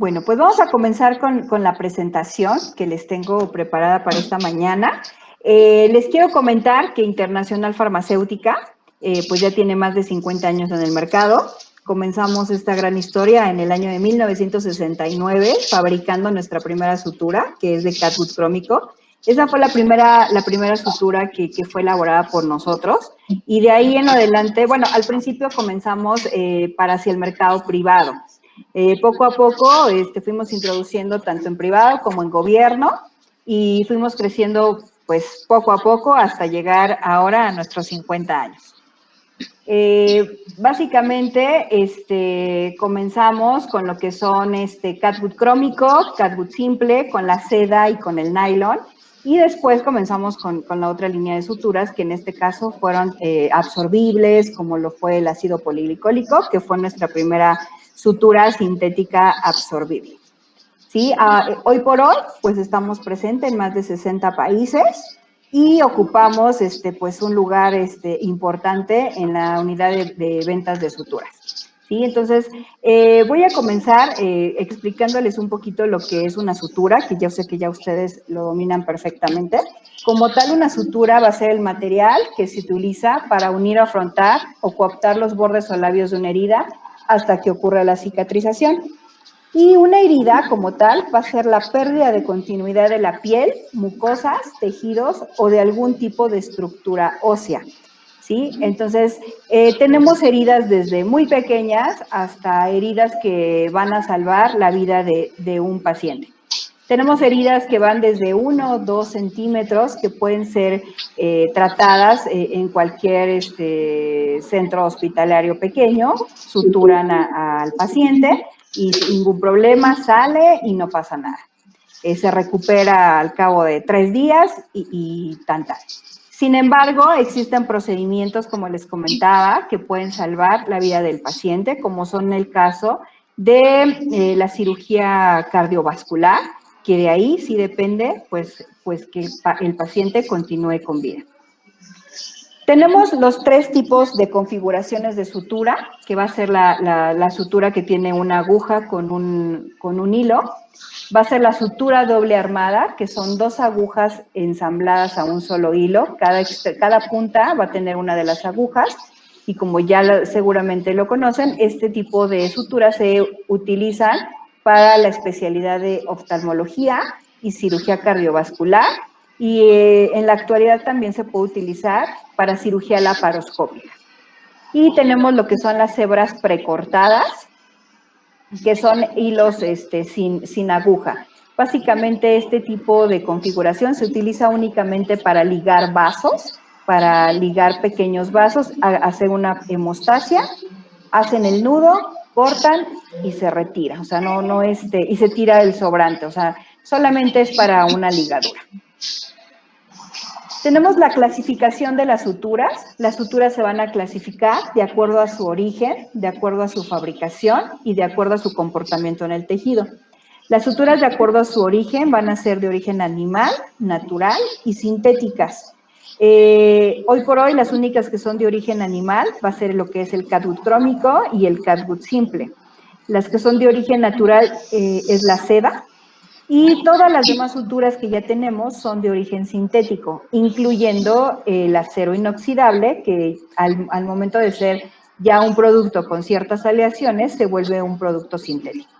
Bueno, pues vamos a comenzar con la presentación que les tengo preparada para esta mañana. Les quiero comentar que Internacional Farmacéutica, pues ya tiene más de 50 años en el mercado. Comenzamos esta gran historia en el año de 1969, fabricando nuestra primera sutura, que es de catgut crómico. Esa fue la primera sutura que fue elaborada por nosotros. Y de ahí en adelante, bueno, al principio comenzamos para hacia el mercado privado. Poco a poco fuimos introduciendo tanto en privado como en gobierno y fuimos creciendo pues poco a poco hasta llegar ahora a nuestros 50 años. Básicamente comenzamos con lo que son catgut crómico, catgut simple, con la seda y con el nylon. Y después comenzamos con la otra línea de suturas, que en este caso fueron absorbibles, como lo fue el ácido polglicólico, que fue nuestra primera sutura sintética absorbible. ¿Sí? Hoy por hoy, pues estamos presentes en más de 60 países y ocupamos pues un lugar importante en la unidad de ventas de suturas. ¿Sí? Entonces, voy a comenzar explicándoles un poquito lo que es una sutura, que yo sé que ya ustedes lo dominan perfectamente. Como tal, una sutura va a ser el material que se utiliza para unir o afrontar o coaptar los bordes o labios de una herida hasta que ocurra la cicatrización. Y una herida como tal va a ser la pérdida de continuidad de la piel, mucosas, tejidos o de algún tipo de estructura ósea. ¿Sí? Entonces, tenemos heridas desde muy pequeñas hasta heridas que van a salvar la vida de un paciente. Tenemos heridas que van desde 1 o 2 centímetros que pueden ser tratadas en cualquier centro hospitalario pequeño, suturan al paciente y sin ningún problema sale y no pasa nada. Se recupera al cabo de 3 días y tal. Sin embargo, existen procedimientos, como les comentaba, que pueden salvar la vida del paciente, como son el caso de la cirugía cardiovascular, que de ahí sí depende pues que el paciente continúe con vida. Tenemos los 3 tipos de configuraciones de sutura, que va a ser la sutura que tiene una aguja con un hilo. Va a ser la sutura doble armada, que son 2 agujas ensambladas a un solo hilo. Cada punta va a tener una de las agujas. Y como ya seguramente lo conocen, este tipo de suturas se utilizan para la especialidad de oftalmología y cirugía cardiovascular. Y en la actualidad también se puede utilizar para cirugía laparoscópica. Y tenemos lo que son las hebras precortadas, que son hilos sin aguja. Básicamente este tipo de configuración se utiliza únicamente para ligar vasos, para ligar pequeños vasos, hacer una hemostasia, hacen el nudo, cortan y se retira. O sea, y se tira el sobrante, o sea, solamente es para una ligadura. Tenemos la clasificación de las suturas. Las suturas se van a clasificar de acuerdo a su origen, de acuerdo a su fabricación y de acuerdo a su comportamiento en el tejido. Las suturas de acuerdo a su origen van a ser de origen animal, natural y sintéticas. Hoy por hoy las únicas que son de origen animal va a ser lo que es el catgut crómico y el catgut simple. Las que son de origen natural es la seda. Y todas las demás suturas que ya tenemos son de origen sintético, incluyendo el acero inoxidable, que al momento de ser ya un producto con ciertas aleaciones, se vuelve un producto sintético.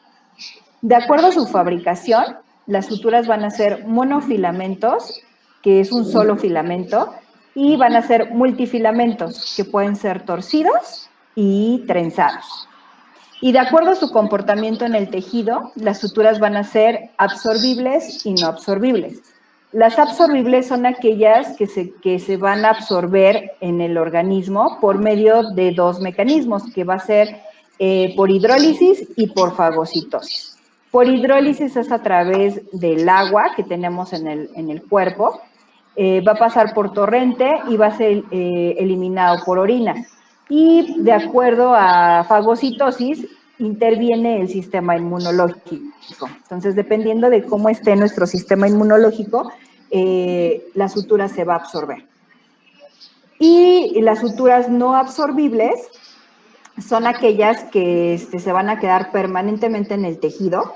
De acuerdo a su fabricación, las suturas van a ser monofilamentos, que es un solo filamento, y van a ser multifilamentos, que pueden ser torcidos y trenzados. Y de acuerdo a su comportamiento en el tejido, las suturas van a ser absorbibles y no absorbibles. Las absorbibles son aquellas que se van a absorber en el organismo por medio de 2 mecanismos, que va a ser por hidrólisis y por fagocitosis. Por hidrólisis es a través del agua que tenemos en el cuerpo, va a pasar por torrente y va a ser eliminado por orina. Y de acuerdo a fagocitosis, interviene el sistema inmunológico. Entonces, dependiendo de cómo esté nuestro sistema inmunológico, la sutura se va a absorber. Y las suturas no absorbibles son aquellas que se van a quedar permanentemente en el tejido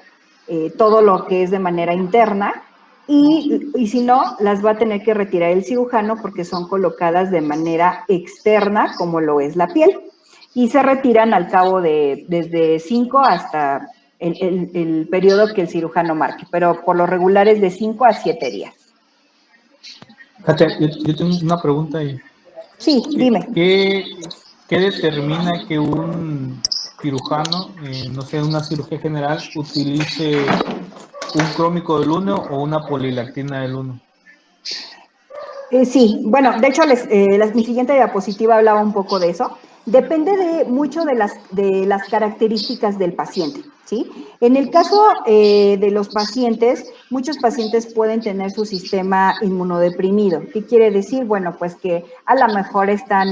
todo lo que es de manera interna, y si no, las va a tener que retirar el cirujano porque son colocadas de manera externa, como lo es la piel, y se retiran al cabo de desde 5 hasta el periodo que el cirujano marque, pero por lo regular es de 5 a 7 días. Katia, yo tengo una pregunta ahí. Sí, dime. ¿Qué determina que un cirujano, no sé, una cirugía general, utilice un crómico del 1 o una polilactina del 1? Sí, bueno, de hecho mi siguiente diapositiva hablaba un poco de eso. Depende mucho de las características del paciente, ¿sí? En el caso de los pacientes, muchos pacientes pueden tener su sistema inmunodeprimido. ¿Qué quiere decir? Bueno, pues que a lo mejor están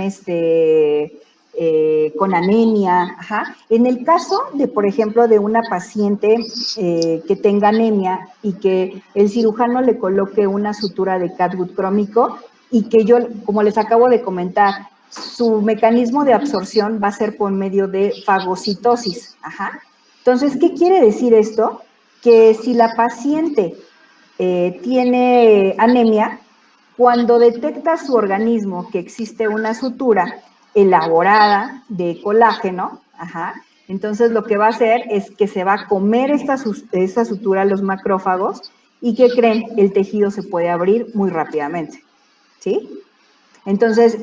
con anemia. Ajá. En el caso de, por ejemplo, de una paciente que tenga anemia y que el cirujano le coloque una sutura de catgut crómico y que yo, como les acabo de comentar, su mecanismo de absorción va a ser por medio de fagocitosis. Ajá. Entonces, ¿qué quiere decir esto? Que si la paciente tiene anemia, cuando detecta su organismo que existe una sutura elaborada de colágeno, ajá, entonces lo que va a hacer es que se va a comer esta sutura los macrófagos y ¿qué creen? El tejido se puede abrir muy rápidamente, ¿sí? Entonces,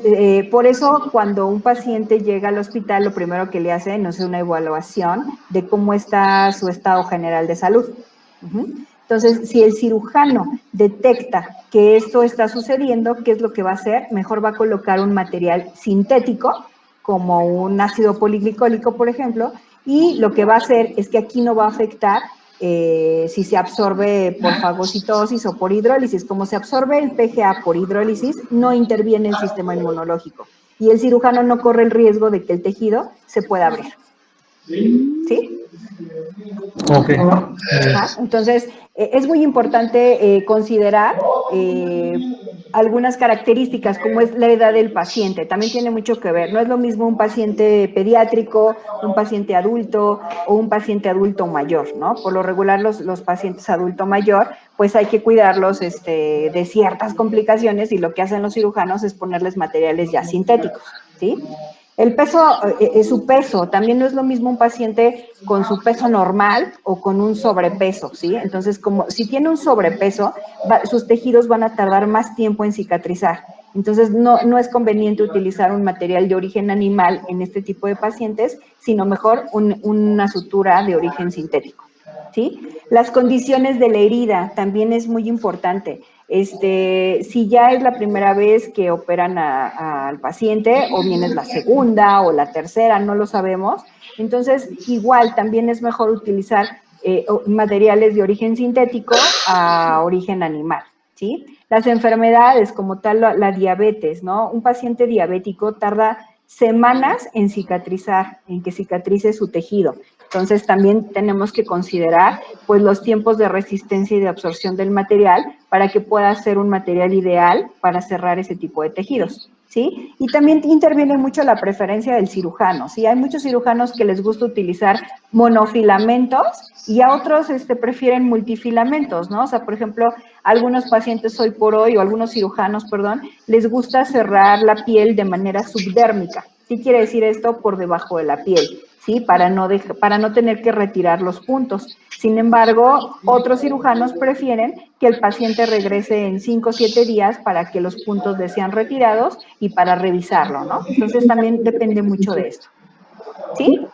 por eso cuando un paciente llega al hospital, lo primero que le hacen es una evaluación de cómo está su estado general de salud. Entonces, si el cirujano detecta que esto está sucediendo, ¿qué es lo que va a hacer? Mejor va a colocar un material sintético, como un ácido poliglicólico, por ejemplo, y lo que va a hacer es que aquí no va a afectar si se absorbe por fagocitosis o por hidrólisis. Como se absorbe el PGA por hidrólisis, no interviene el sistema inmunológico y el cirujano no corre el riesgo de que el tejido se pueda abrir. ¿Sí? Ok. Ajá. Entonces, es muy importante considerar algunas características, como es la edad del paciente. También tiene mucho que ver. No es lo mismo un paciente pediátrico, un paciente adulto o un paciente adulto mayor, ¿no? Por lo regular, los pacientes adulto mayor, pues hay que cuidarlos de ciertas complicaciones y lo que hacen los cirujanos es ponerles materiales ya sintéticos, ¿sí? El peso, su peso, también no es lo mismo un paciente con su peso normal o con un sobrepeso, ¿sí? Entonces, como si tiene un sobrepeso, sus tejidos van a tardar más tiempo en cicatrizar. Entonces, no es conveniente utilizar un material de origen animal en este tipo de pacientes, sino mejor una sutura de origen sintético, ¿sí? Las condiciones de la herida también es muy importante. Si ya es la primera vez que operan al paciente, o bien es la segunda o la tercera, no lo sabemos. Entonces, igual también es mejor utilizar materiales de origen sintético a origen animal, ¿sí? Las enfermedades, como tal la diabetes, ¿no? Un paciente diabético tarda semanas en cicatrizar, en que cicatrice su tejido. Entonces, también tenemos que considerar pues los tiempos de resistencia y de absorción del material para que pueda ser un material ideal para cerrar ese tipo de tejidos, ¿sí? Y también interviene mucho la preferencia del cirujano, ¿sí? Hay muchos cirujanos que les gusta utilizar monofilamentos y a otros prefieren multifilamentos, ¿no? O sea, por ejemplo, algunos pacientes hoy por hoy, o algunos cirujanos, perdón, les gusta cerrar la piel de manera subdérmica. ¿Qué quiere decir esto? Por debajo de la piel, ¿sí? Para no tener que retirar los puntos. Sin embargo, otros cirujanos prefieren que el paciente regrese en 5 o 7 días para que los puntos le sean retirados y para revisarlo, ¿no? Entonces también depende mucho de esto. ¿Sí?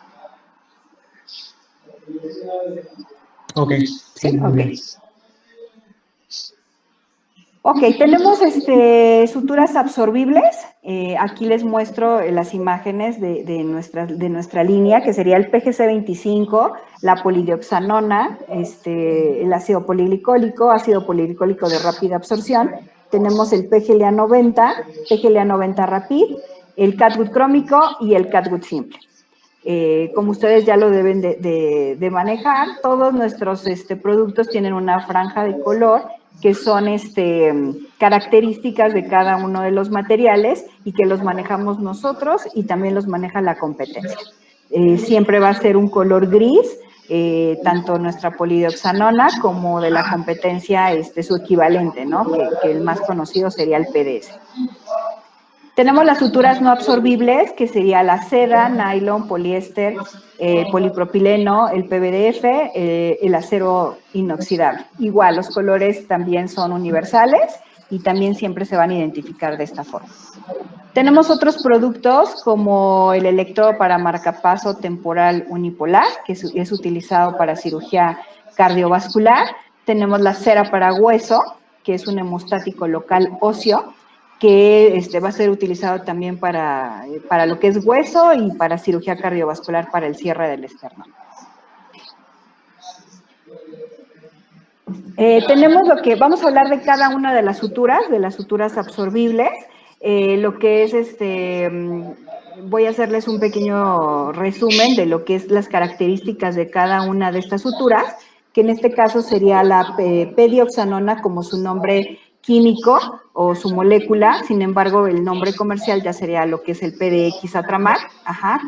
Ok. ¿Sí? Ok. Ok, tenemos suturas absorbibles. Aquí les muestro las imágenes de nuestra línea, que sería el PGC25, la polidioxanona, el ácido poliglicólico de rápida absorción. Tenemos el PGLA90 Rapid, el catgut crómico y el catgut simple. Como ustedes ya lo deben de manejar, todos nuestros productos tienen una franja de color que son características de cada uno de los materiales y que los manejamos nosotros y también los maneja la competencia. Siempre va a ser un color gris tanto nuestra polidioxanona como de la competencia su equivalente, ¿no? Que el más conocido sería el PDS. Tenemos las suturas no absorbibles, que sería la seda, nylon, poliéster, polipropileno, el PVDF, el acero inoxidable. Igual, los colores también son universales y también siempre se van a identificar de esta forma. Tenemos otros productos como el electrodo para marcapaso temporal unipolar, que es utilizado para cirugía cardiovascular. Tenemos la cera para hueso, que es un hemostático local óseo, que va a ser utilizado también para lo que es hueso y para cirugía cardiovascular para el cierre del esternón. Tenemos lo que, vamos a hablar de cada una de las suturas absorbibles. Lo que es voy a hacerles un pequeño resumen de lo que es las características de cada una de estas suturas, que en este caso sería la pedioxanona como su nombre químico o su molécula, sin embargo el nombre comercial ya sería lo que es el PDX Atramat,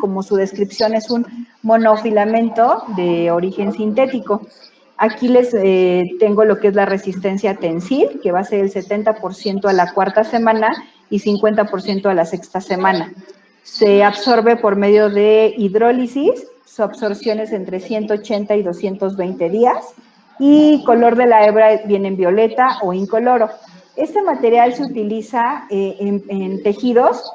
como su descripción es un monofilamento de origen sintético. Aquí les tengo lo que es la resistencia tensil, que va a ser el 70% a la cuarta semana y 50% a la sexta semana. Se absorbe por medio de hidrólisis, su absorción es entre 180 y 220 días, y color de la hebra viene en violeta o incoloro. Este material se utiliza en tejidos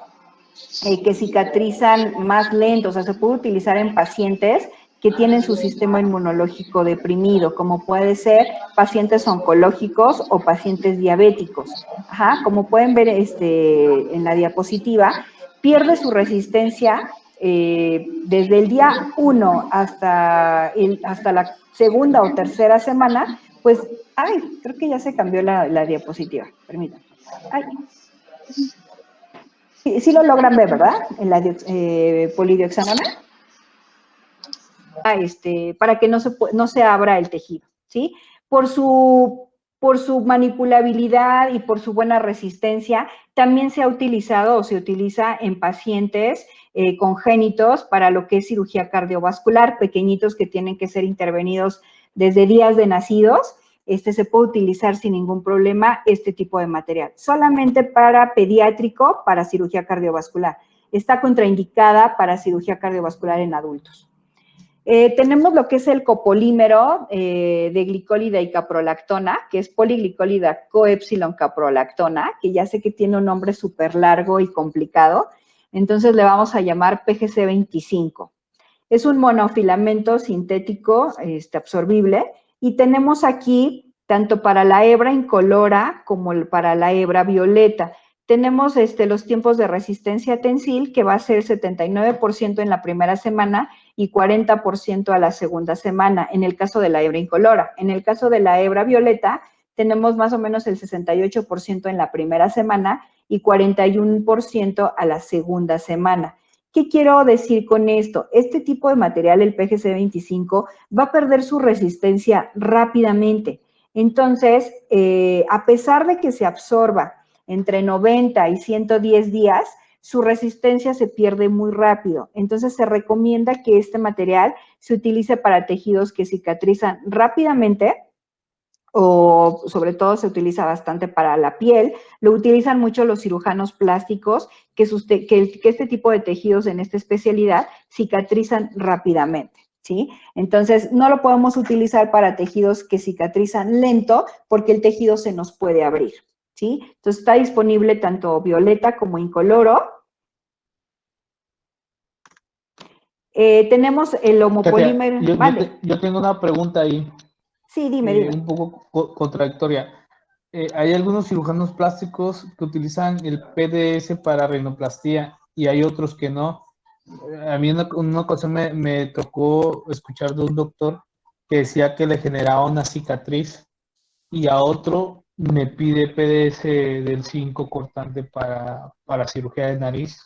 que cicatrizan más lento, o sea, se puede utilizar en pacientes que tienen su sistema inmunológico deprimido, como puede ser pacientes oncológicos o pacientes diabéticos. Como pueden ver en la diapositiva, pierde su resistencia desde el día 1 hasta la segunda o tercera semana, pues, creo que ya se cambió la diapositiva, permítanme. Sí lo logran ver, ¿verdad? En la polidioxanona. Para que no se abra el tejido, ¿sí? Por su manipulabilidad y por su buena resistencia, también se ha utilizado o se utiliza en pacientes congénitos para lo que es cirugía cardiovascular, pequeñitos que tienen que ser intervenidos desde días de nacidos. Se puede utilizar sin ningún problema este tipo de material. Solamente para pediátrico, para cirugía cardiovascular. Está contraindicada para cirugía cardiovascular en adultos. Tenemos lo que es el copolímero de glicólida y caprolactona, que es poliglicólida coepsilon caprolactona, que ya sé que tiene un nombre súper largo y complicado, entonces le vamos a llamar PGC25. Es un monofilamento sintético absorbible, y tenemos aquí, tanto para la hebra incolora como para la hebra violeta, tenemos los tiempos de resistencia tensil, que va a ser 79% en la primera semana y 40% a la segunda semana, en el caso de la hebra incolora. En el caso de la hebra violeta, tenemos más o menos el 68% en la primera semana y 41% a la segunda semana. ¿Qué quiero decir con esto? Este tipo de material, el PGC25, va a perder su resistencia rápidamente. Entonces, a pesar de que se absorba entre 90 y 110 días, su resistencia se pierde muy rápido. Entonces, se recomienda que este material se utilice para tejidos que cicatrizan rápidamente, o sobre todo se utiliza bastante para la piel. Lo utilizan mucho los cirujanos plásticos, que este tipo de tejidos en esta especialidad cicatrizan rápidamente, ¿sí? Entonces, no lo podemos utilizar para tejidos que cicatrizan lento, porque el tejido se nos puede abrir, ¿sí? Entonces, está disponible tanto violeta como incoloro. Tenemos el homopolímero. Yo tengo una pregunta ahí. Sí, dime. Un poco contradictoria. Hay algunos cirujanos plásticos que utilizan el PDS para rinoplastía y hay otros que no. A mí una ocasión me tocó escuchar de un doctor que decía que le generaba una cicatriz, y a otro me pide PDS del 5 cortante para cirugía de nariz.